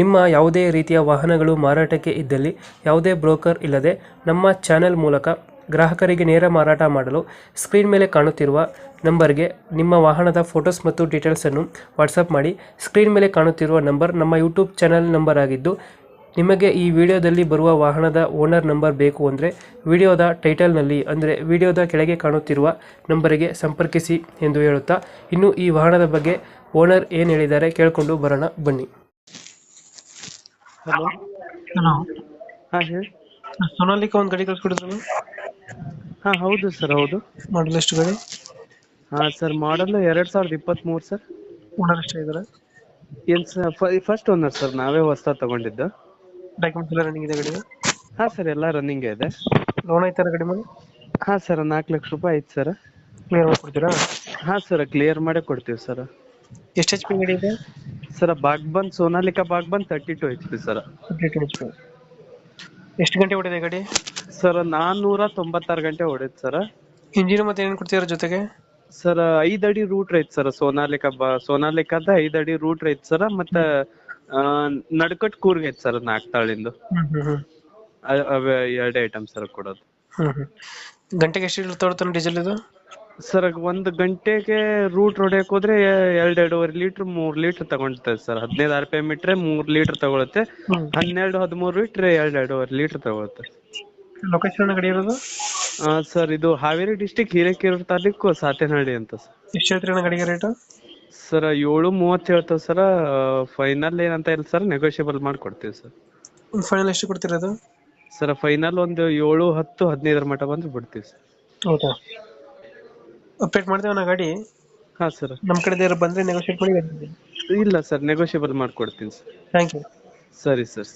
ನಿಮ್ಮ ಯಾವುದೇ ರೀತಿಯ ವಾಹನಗಳು ಮಾರಾಟಕ್ಕೆ ಇದ್ದಲ್ಲಿ ಯಾವುದೇ ಬ್ರೋಕರ್ ಇಲ್ಲದೆ ನಮ್ಮ ಚಾನೆಲ್ ಮೂಲಕ ಗ್ರಾಹಕರಿಗೆ ನೇರ ಮಾರಾಟ ಮಾಡಲು ಸ್ಕ್ರೀನ್ ಮೇಲೆ ಕಾಣುತ್ತಿರುವ ನಂಬರ್ಗೆ ನಿಮ್ಮ ವಾಹನದ ಫೋಟೋಸ್ ಮತ್ತು ಡೀಟೇಲ್ಸನ್ನು ವಾಟ್ಸಪ್ ಮಾಡಿ. ಸ್ಕ್ರೀನ್ ಮೇಲೆ ಕಾಣುತ್ತಿರುವ ನಂಬರ್ ನಮ್ಮ ಯೂಟ್ಯೂಬ್ ಚಾನೆಲ್ ನಂಬರ್ ಆಗಿದ್ದು, ನಿಮಗೆ ಈ ವಿಡಿಯೋದಲ್ಲಿ ಬರುವ ವಾಹನದ ಓನರ್ ನಂಬರ್ ಬೇಕು ಅಂದರೆ ವಿಡಿಯೋದ ಟೈಟಲ್ನಲ್ಲಿ ಅಂದರೆ ವಿಡಿಯೋದ ಕೆಳಗೆ ಕಾಣುತ್ತಿರುವ ನಂಬರಿಗೆ ಸಂಪರ್ಕಿಸಿ ಎಂದು ಹೇಳುತ್ತಾ, ಇನ್ನು ಈ ವಾಹನದ ಬಗ್ಗೆ ಓನರ್ ಏನು ಹೇಳಿದ್ದಾರೆ ಕೇಳಿಕೊಂಡು ಬರೋಣ ಬನ್ನಿ. ಹಲೋ. ಹಲೋ, ಹಾಂ ಹೇಳಿ. ಸೋನಾಲಿಕ ಒಂದು ಗಾಡಿ ಕಳ್ಸ್ಕೊಡಿದ್ರು. ಹಾಂ ಹೌದು ಸರ್, ಹೌದು. ಮಾಡಲ್ ಎಷ್ಟು ಗಾಡಿ? ಹಾಂ ಸರ್, ಮಾಡಲ್ 2023 ಸರ್. ಓನರ್ ಎಷ್ಟಾಗಿದ್ದಾರೆ? ಏನು ಸರ್, ಫಸ್ಟ್ ಓನರ್ ಸರ್, ನಾವೇ ಹೊಸ ತಗೊಂಡಿದ್ದು. ಡಾಕ್ಯುಮೆಂಟ್ಸ್ ಎಲ್ಲ ರನ್ನಿಂಗ್ ಇದೆ ಗಾಡಿ? ಹಾಂ ಸರ್, ಎಲ್ಲ ರನ್ನಿಂಗ್ ಇದೆ. ಲೋನ್ ಐತಾರ ಗಾಡಿ ಮೇಲೆ? ಹಾಂ ಸರ್, 4 ಲಕ್ಷ ರೂಪಾಯಿ ಐತೆ ಸರ್. ಕ್ಲಿಯರ್ ಮಾಡ್ಕೊಡ್ತೀರಾ? ಹಾಂ ಸರ್, ಕ್ಲಿಯರ್ ಮಾಡೇ ಕೊಡ್ತೀವಿ ಸರ್. ಎಷ್ಟು HP ಗಾಡಿ ಇದೆ? Sir Baagban, Sonalika Baagban 32 HP sir. 32 HP. ಎಷ್ಟು ಗಂಟೆ ಹೊಡಿದೆ ಗಾಡಿ? ಸರ್ 496 ಗಂಟೆ ಹೊಡೆದು ಸರ್. ಇಂಜಿನ್ ಮತ್ತೆ ಏನೇನು ಕೊಡ್ತೀರ ಜೊತೆಗೆ? ಸರ್ 5 ಅಡಿ ರೂಟ್ ಐತೆ ಸರ್. ಸೋನಾಲಿಕಾದ 5 ಅಡಿ ರೂಟ್ ಐತೆ ಸರ್. ಮತ್ತೆ ನಡ್ಕಟ್ ಕೂರ್ಗ್ ಐತೆ ಸರ್ 4 ತಾಳಿಂದು. ಅವೇ 2 ಐಟಮ್ ಸರ್ ಕೊಡೋದು. ಗಂಟೆಗೆ ಎಷ್ಟು ತಗೊಳ್ತಾನೆ ಡೀಸೆಲ್ ಇದು? ಸರ್ 1 ಗಂಟೆಗೆ ರೂಟ್ ಹೊಡೆಯಕ್ ಹೋದ್ರೆ 2.5 ಲೀಟರ್ 3 ಲೀಟರ್ ತಗೊಂಡ್ತದೆ ಸರ್. 15 RPM ಇಟ್ರೆ 3 ಲೀಟರ್ ತಗೊಳುತ್ತೆ. 12-13 ಇಟ್ರೆ 2.5 ಲೀಟರ್ ತಗೊಳುತ್ತೆ. ಲೊಕೇಶನ್ ಗಾಡಿ ಇರೋದು? ಸರ್ ಇದು ಹಾವೇರಿ ಡಿಸ್ಟಿಕ್, ಹಿರೇಕೆರೂರು ತಾಲೂಕು, ಸಾತೇನಹಳ್ಳಿ ಅಂತ ಸರ್. ಎಷ್ಟು ಹೇಳ್ತೀರಿ ಗಾಡಿಗೆ ರೇಟ್? ಸರ್ 7:30 ಹೇಳ್ತೇವೆ ಸರ್. ಫೈನಲ್ ಏನಂತ ಇಲ್ಲ ಸರ್, ನೆಗೋಷಿಯಬಲ್ ಮಾಡಿ ಕೊಡ್ತೀವಿ ಸರ್. ಫೈನಲ್ ಎಷ್ಟು ಕೊಡ್ತೀರಾ? ಸರ್ ಫೈನಲ್ ಒಂದು 7, 10, 15 ಮಟ್ಟ ಬಂದ್ರೆ ಬಿಡ್ತೀವಿ ಸರ್. ಹೌದಾ? ಅಪ್ಡೇಟ್ ಮಾಡ್ತೇವೆ ನಾ ಗಾಡಿ. ಹಾಂ ಸರ್, ನಮ್ಮ ಕಡೆ ಬಂದರೆ ನೆಗೋಷಿಯೇಟ್ ಮಾಡಿ. ಇಲ್ಲ ಸರ್, ನೆಗೋಷಿಯಬಲ್ ಮಾಡ್ಕೊಡ್ತೀನಿ ಸರ್. Thank you. ಸರಿ ಸರ್.